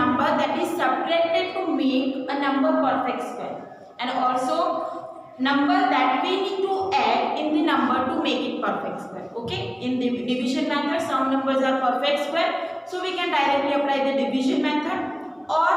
number that is subtracted to make a number perfect square, and also number that we need to add in the number to make it perfect square. Okay, in the division method some numbers are perfect square, so we can directly apply the division method, or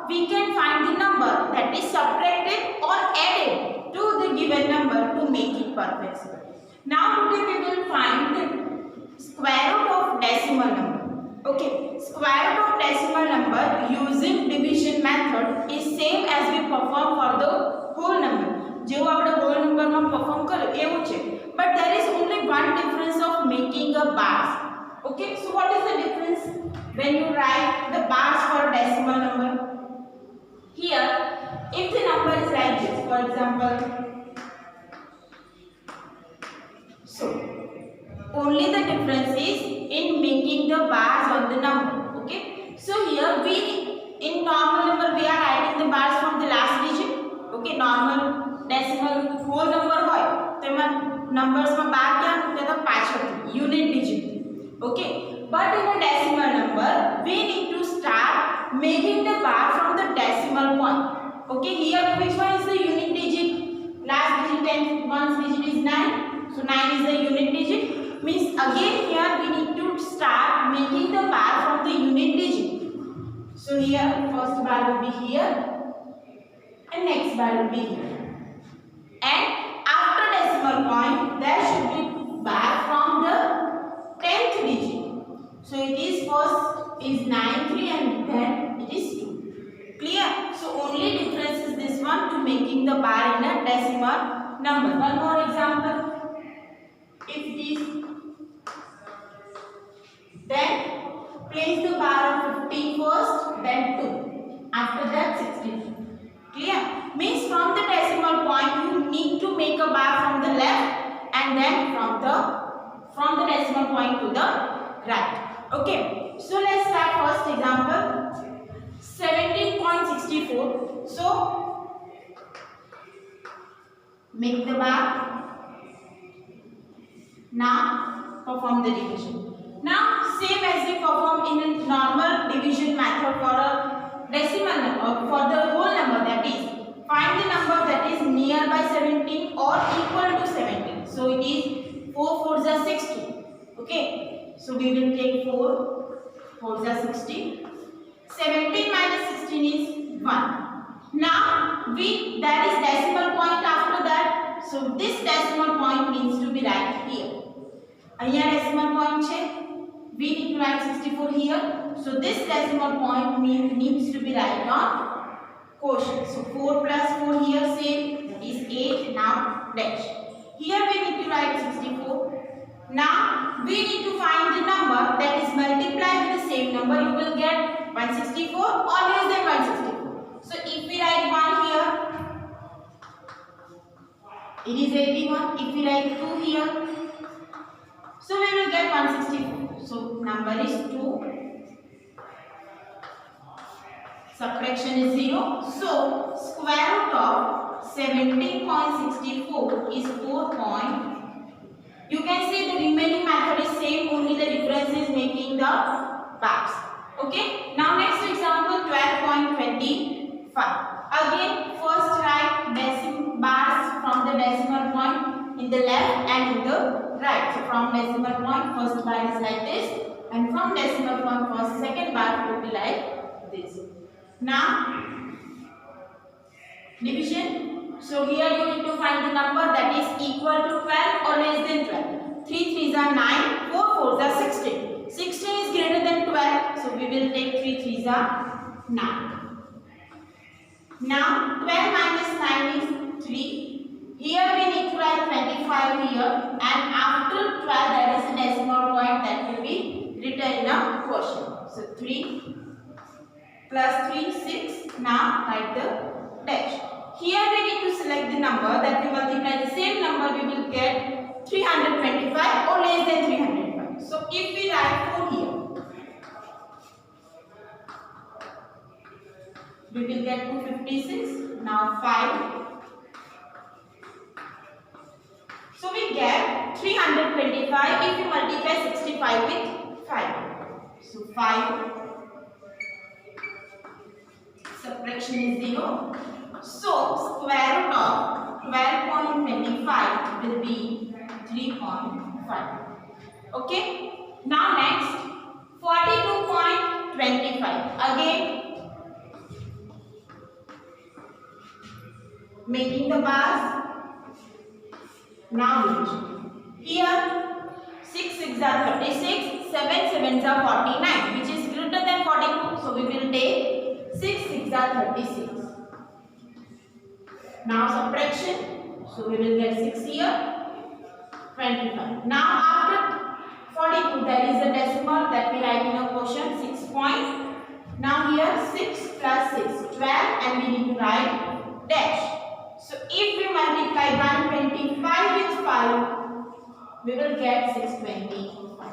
we can find the number that is subtracted or added to the given number to make it perfect square. Now today we will find the square root of decimal number. Okay, square root of decimal number using division method is same as we perform for the whole number. જેવું આપણે whole number માં perform કર્યું એવું છે, but there is only one difference of making a bars. Okay, so what is the difference when you write the bars for decimal number? Here, if the number is like this, for example, so only the difference is in making the bars on the number. Okay, so here we in normal number we are writing the bars from the last digit. Okay, normal decimal whole number હોય તો એમાં numbers માં બાર ક્યાં મૂકતા હતા પાછળથી unit digit. Okay, but in a decimal number we need to start making the bar from the decimal point. Okay, here which one is the unit digit? Last digit and one's digit is 9, so 9 is the unit digit. Means again here we need to start making the bar from the unit digit. So here first bar will be here and next bar will be here, and after decimal point there should be bar from the 10th digit. So it is first is 9 3 and then it is 2. Clear? So only difference is this one to making the bar in a decimal number. One more example. If it is, then place the bar on 15 first, then 2. After that 16. Clear? Means from the decimal point you need to make a bar from the left and then from the decimal point to the right. Okay. So let's start first example. 17.64. So make the bar. Now perform the division. Now same as we perform in a normal division method for a decimal number, for the whole number, that is find the number that is nearby 17 or equal to 17. So it is 4 4s are 60. Okay, so we will take 4 4s are 60. 17 minus 16 is 1. Now there is decimal point after that, so this decimal point needs to be right here. અહીંયા decimal point છે, we need to write 64 here, so this decimal point needs to be right on quotient. So 4 plus 4 here same, that is 8. Now dash. Here we need to write 64. Now we need to find the number that is multiplied with the same number. You will get 164 or less than 164. So if we write 1 here, it is 81. If we write 2 here, so we will get 164. So number is 2. Subtraction is 0. So square root of 17.64 is 4. You can see the remaining method is same, only the difference is making the bars. Okay. Now next example 12.25. Again first write bars from the decimal point in the left and in the right. So from decimal point first bar is like this, and from decimal point first second bar will be like this. Now division. So here you need to find the number that is equal to 12 or less than 12. 3 3s are 9, 4 4s are 16. 16 is greater than 12, so we will take 3 3s are 9. Now 12 minus 9 is 3. Here we need to write 25 here, and after 12 there is a decimal point that will be written in a quotient. So 3 plus 3 6. Now write the dash. Here we need to select the number that we multiply the same number, we will get 325 or less than 305. So if we write 4 here, we will get 256. Now 5. So we get 325 if you multiply 65 with 5. So 5 subtraction is 0. So square root of 12.25 will be 3.5. Okay. Now next 42.25. Again making the bars. Now here 6 6 are 36, 7 7s are 49, which is greater than 42. So we will take 6 6 are 36. Now subtraction. So we will get 6 here, 25. Now after 42 there is a decimal that we write in a quotient 6 point. Now here 6 plus 6, 12, and we need to write dash. So if we multiply 125 with 5, we will get 625.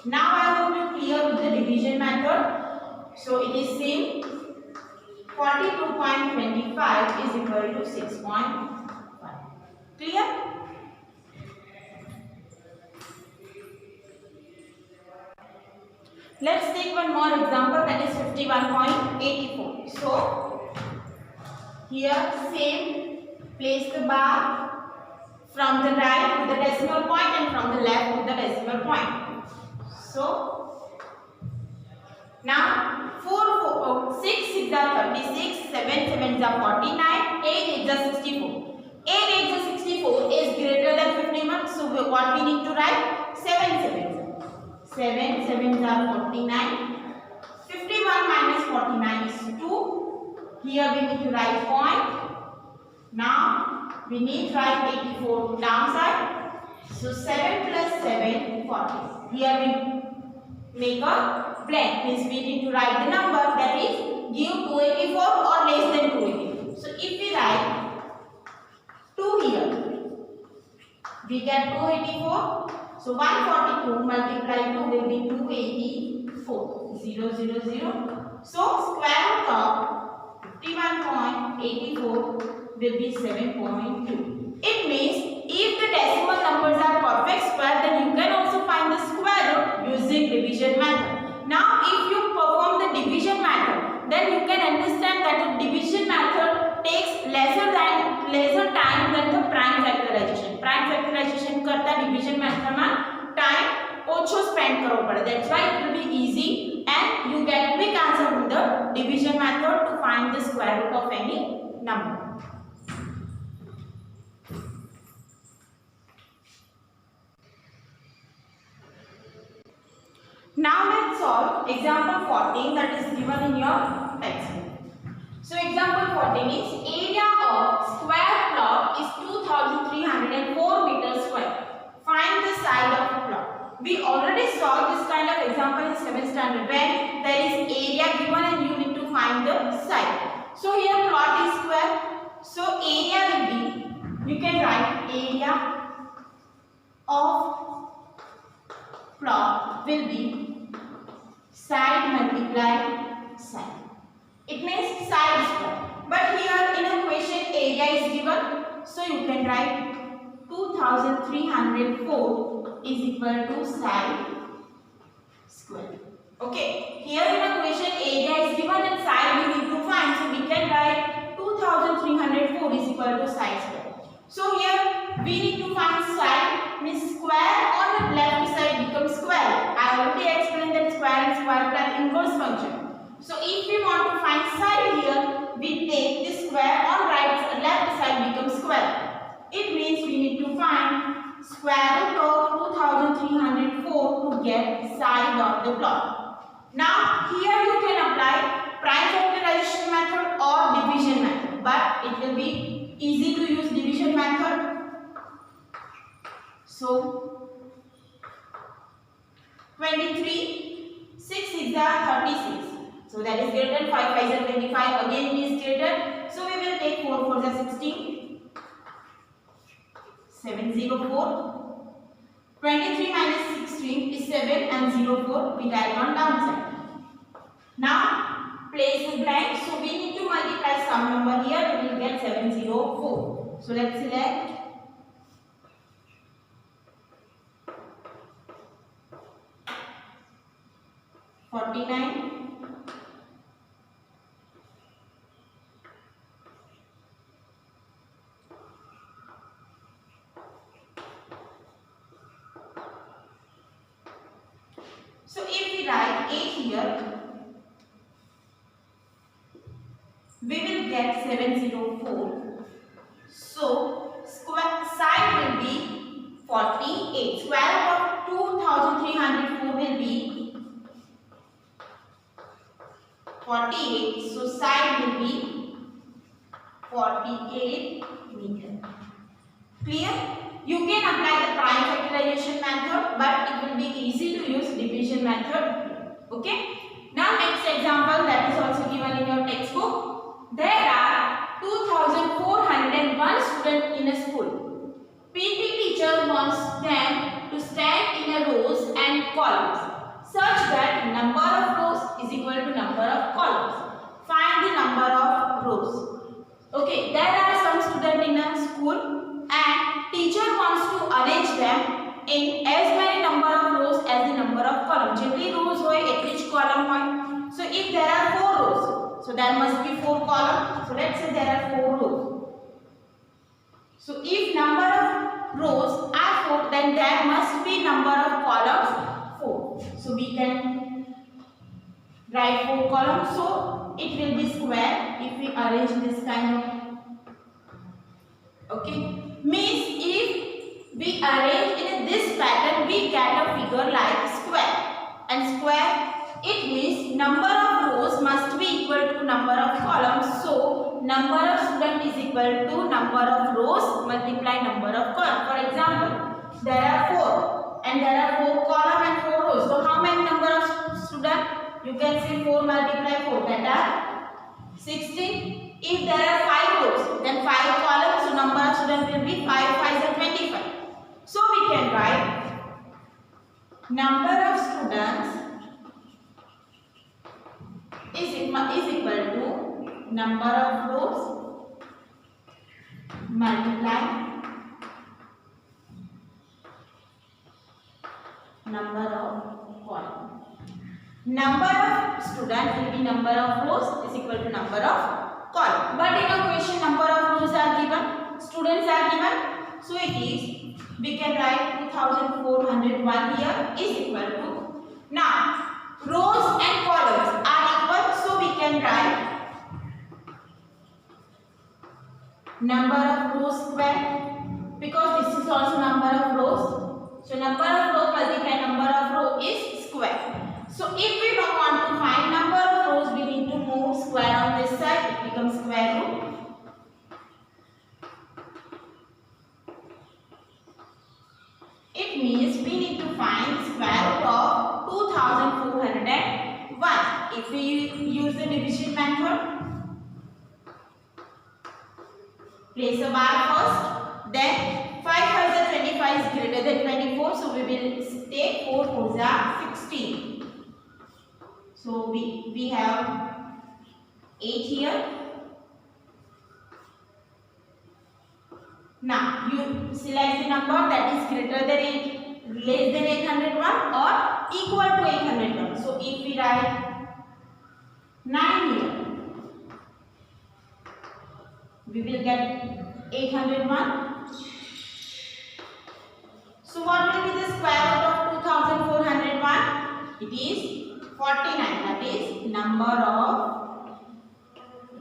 Now I am going to clear with the division method. So it is same. 42.25 is equal to 6.5. Clear? Let's take one more example, that is 51.84. So here same, place the bar from the right to the decimal point and from the left to the decimal point. So now 6 6 are 36, 7 7s are 49, 8 8s are 64. 8 8s are 64 is greater than 51. So what we need to write? 7 7s. 7 7s are 49. 51 minus 49 is 2. Here we need to write point. Now we need to write 84 downside. So 7 plus 7, 40. Here we make a blank, means we need to write the number, that is give 284 or less than 284. So if we write 2 here, we get 284. So 142 multiply 2 will be 284. 0 0 0. So square root of 51.84 will be 7.2. It means if the decimal numbers are perfect square, then you can also find the square root using division method. Now if you perform the division method, then you can understand that the division method takes lesser time than the prime factorization. Prime factorization करता division method में time ओछो spend करो पड़े. That's why it will be easy and you get quick answer from the division method to find the square root of any number. Now let's solve example 14 that is given in your textbook. So example 14 is area of square plot is 2304 meters square. Find the side of the plot. We already solved this kind of example in 7th standard when there is area given and you need to find the side. So here plot is square. So area will be, you can write area of plot will be side multiply side. It means side square. But here in a question area is given, so you can write 2304 is equal to side square. Okay. Here in a question area is given and side we need to find, so we can write 2304 is equal to side square. So here we need to find side, means square on the left side becomes square. I already explained that square and square are inverse function. So if we want to find side here, we take this square on left side becomes square. It means we need to find square root of 2304 to get side of the plot. Now here you can apply prime factorization method or division method, but it will be easy to use division method. So 23, 6 is 36. So that is greater than 5 5 is 25. Again it is greater. So we will take 4 4 is 16. 704. 23 minus 16 is 7 and 04. We write on downside. Now place a blank. So we need to multiply some number here. We will get 704. So let's select 49, So if we write 8 here, we will get 704. So square side will be 48. Square root of 2304 will be 48. So side will be 48 meter. Clear? You can apply the prime factorization method, but it will be easy to use division method. Okay? Now next example that is also given in your textbook. There are 2401 students in a school. PT teacher wants them to stand in a rows and columns such that number of rows is equal to number of columns. Find the number of rows. Okay, there are some students in a school and teacher wants to arrange them in as many number of rows as the number of columns. Jitli rows hoy each column hoy. So if there are 4 rows, so there must be 4 columns. So let's say there are 4 rows. So if number of rows are 4, then there must be number of columns 4. So we can write 4 columns. So it will be square if we arrange this kind of. Okay. Means if we arrange in this pattern, we get a figure like square. And square, it means number of rows must be equal to number of columns. So number of students is equal to number of rows multiply number of columns. For example, there are 4 and there are 4 columns and 4 rows. So how many number of students? You can say 4 multiply 4, that are 16. If there are 5 rows, then 5 columns, so number of students will be 5, 5 is 25. So we can write number of students is equal to number of rows multiply number of columns. Number of students will be number of rows is equal to number of columns. But in a question, number of rows are given, students are given. So it is, we can write 2401 here is equal to. Now, rows and columns are equal, so we can write number of rows square, because this is also number of rows. So number of rows multiply number of rows is square. So if we don't want to find number of rows, we need to move square on this side, it becomes square root. It means we need to find square root of 2401. If we use the division method, place a bar first, then 5 5 25 is greater than 24, so we will take 4 4 16. So we have 8 here. Now you select the number that is greater than 8, less than 801 or equal to 801. So if we write 9 here, we will get 801. So what will be the square root of 2401? It is 49, that is number of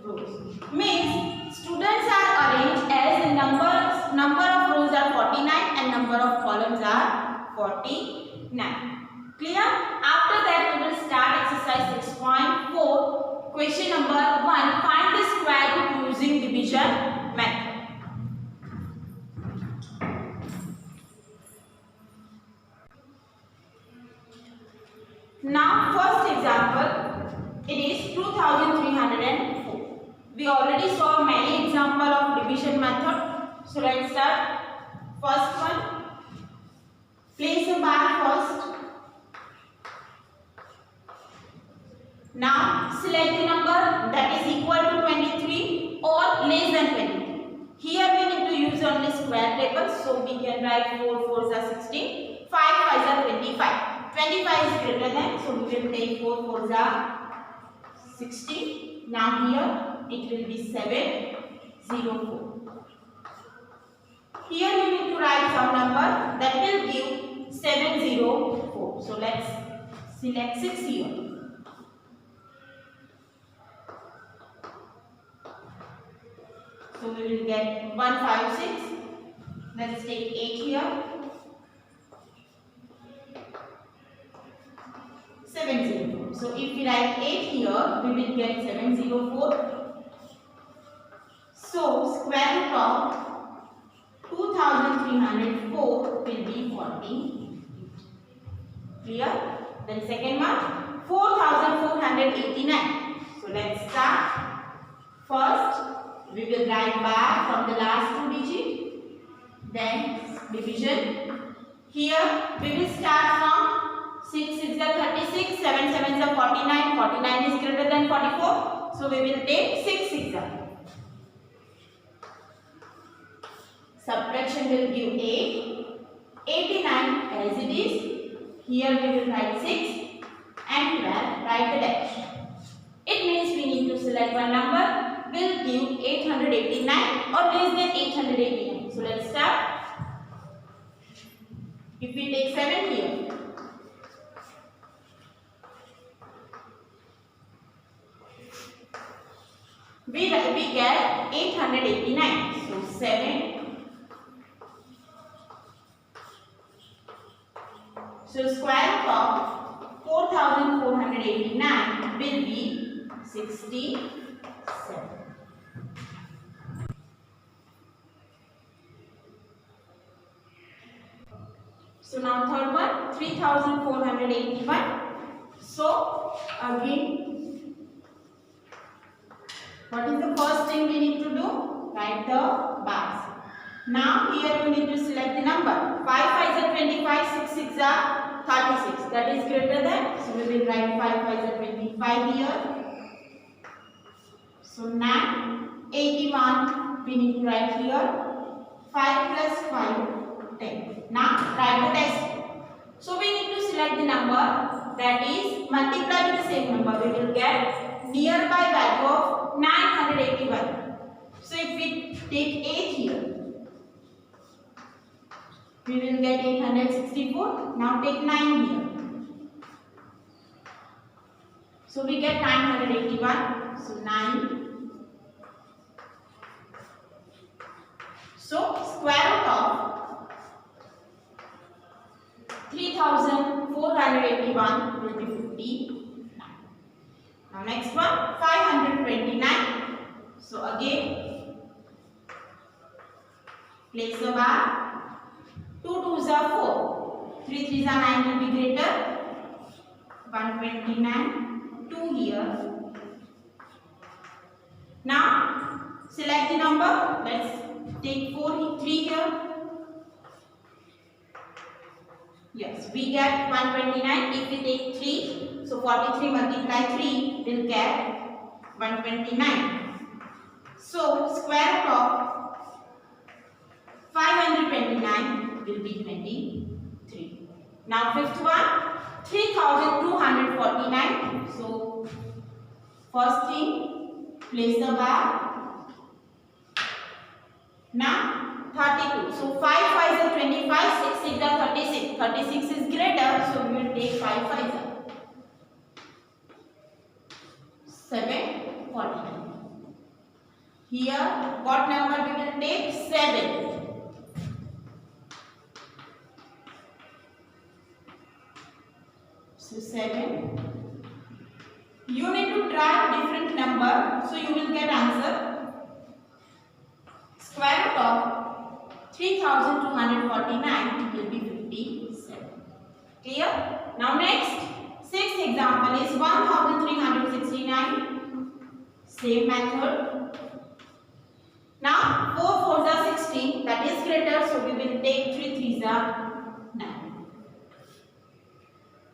rows. Means students are arranged as the number of rows are 49 and number of columns are 49. Clear? After that we will start exercise 6.4. Question number 1. Find the square root using division method. Now first example, it is 2304. We already saw many examples of division method. So let's start. First one, place a bar first. Now select the number that is equal to 23 or less than 23. Here we need to use only square table, so we can write 4 4 are 16, 5 5 are 25. 25 is greater than, so we will take 4 4 are 16. Now here it will be 704. Here we need to write some number that will give 704. So let's select 6 here. So we will get 1, 5, 6. Let's take 8 here. 704. So if we write 8 here, we will get 704. So square root of 2304 will be 48. Clear? Then second one, 4489. So let's start. First, we will write bar from the last 2 digits. Then division. Here we will start from 6 6 are 36, 7 7 are 49. 49 is greater than 44. So we will take 6 6 are. Subtraction will give 8. 89 as it is. Here we will write 6 and 12, write the dash. It means we need to select one number, will give 889 or less than 889. So let's start. If we take 7 here, we get 889. So 7. So square root of 4489 will be 67. So now third one, 3481. So again, what is the first thing we need to do? Write the bars. Now here you need to select the number. 5 5 are 25, 6 6 are 36. That is greater than. So we will write 5 5 are 25 here. So 9, 81 we need to write here. 5 plus 5, 10. Now write the test. So we need to select the number that is multiply with the same number. We will get nearby value of 981. So if we take 8 here, we will get 864. Now take 9 here. So we get 981. So 9. So square root of 3481 will be 59. Now next one, 529. So again, place the bar. 2 2s are 4. 3 3s are 9 will be greater. 129. 2 here. Now select the number. Let's take 3 here. Yes, we get 129. If we take 3, so 43 multiply 3 will get 129. So square root of 529 will be 23. Now fifth one, 3249. So first thing, place the bar. Now 32. So 5 5 is 25, 6 6 are 36. 36 is greater, so we will take 5 5 are 7 49. Here, what number we will take? 7. So 7. You need to try different number, so you will get answer. Square root of 3249 will be 57. Clear? Now next, sixth example is 1369. Same method. Now 4 4s are 16. That is greater, so we will take 3 3s are 9.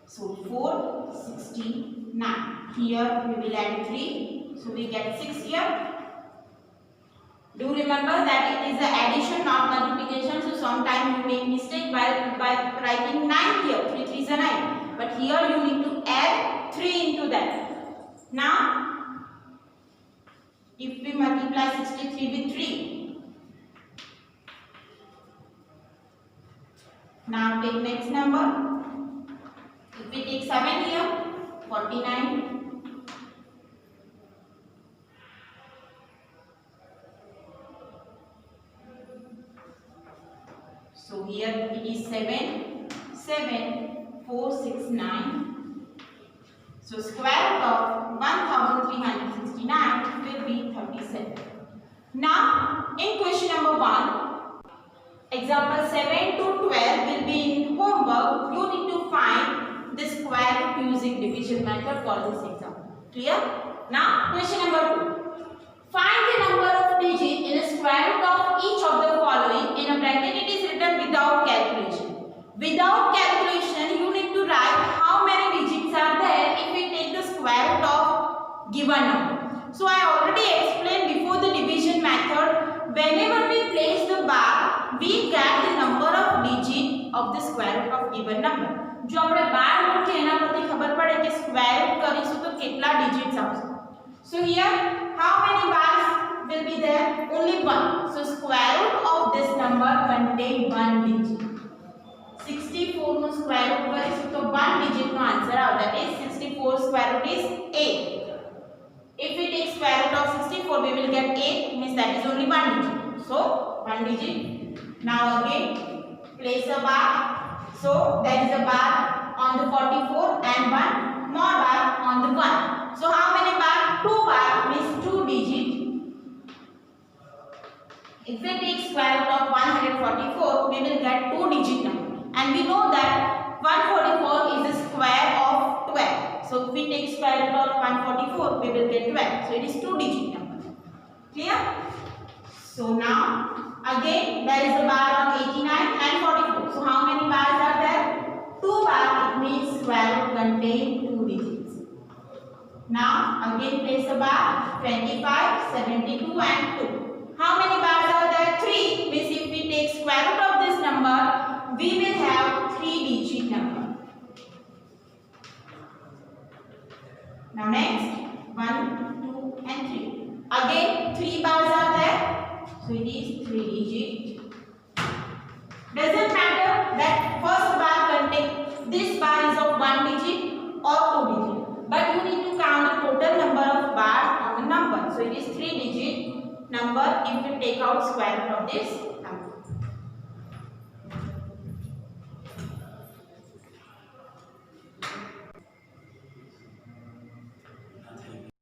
So 4 69. Here we will add 3. So we get 6 here. Do remember that it is the addition, not multiplication. So sometimes you make mistake by writing 9 here. 3 3s are 9. But here you need to add 3 into that. Now, if we multiply 63 with 3. Now take next number. If we take 7 here, 49. So here it is 7, 7, 4, 6, 9. So square root of 1369 will be 37. Now in question number 1, example 7 to 12 will be in homework. You need to find the square root using division method for this example. Clear? Now question number 2. Find the number of digits in a square root of each of the following. In a bracket it is written without calculation. Without calculation you need to write how many digits are there if we take the square root of given number. So I already explained before the division method, whenever we place the bar, we get the number of digit of the square root of given number. जो આપણે બાર મૂકીએ એના પરથી ખબર પડે કે square root કરીશું તો કેટલા ડિજિટ્સ આવશે. So here how many bars will be there? Only one. So square root of this number contain one digit. 64 no square root કરીશું તો one digit નો answer આવે, that is 64 square root is 8. If we take square root of 64 we will get 8, means that is only one digit. So one digit. Now again place a bar. So there is a bar on the 44 and one more bar on the 1. So how many bar? 2 bar means 2 digit. If we take square root of 144 we will get 2 digit number, and we know that 144 is the square of 12. So if we take square root of 144 we will get 12. So it is 2 digit number. Clear? So now again there is a bar on 89 and 44. So how many bars are there? 2 bar. It means square root contain 2 digits. Now again place a bar 25, 72 and 2. How many bars are there? 3. Means if we take square root of this number we will have 3 digit number. Now next 1, 2 and 3. Again 3 bars are there. So it is 3 digit. Doesn't matter that first bar contain, this bar is of 1 digit or 2 digit, but you need to count the total number of bars on the number. So it is 3 digit number if we take out square root of this number.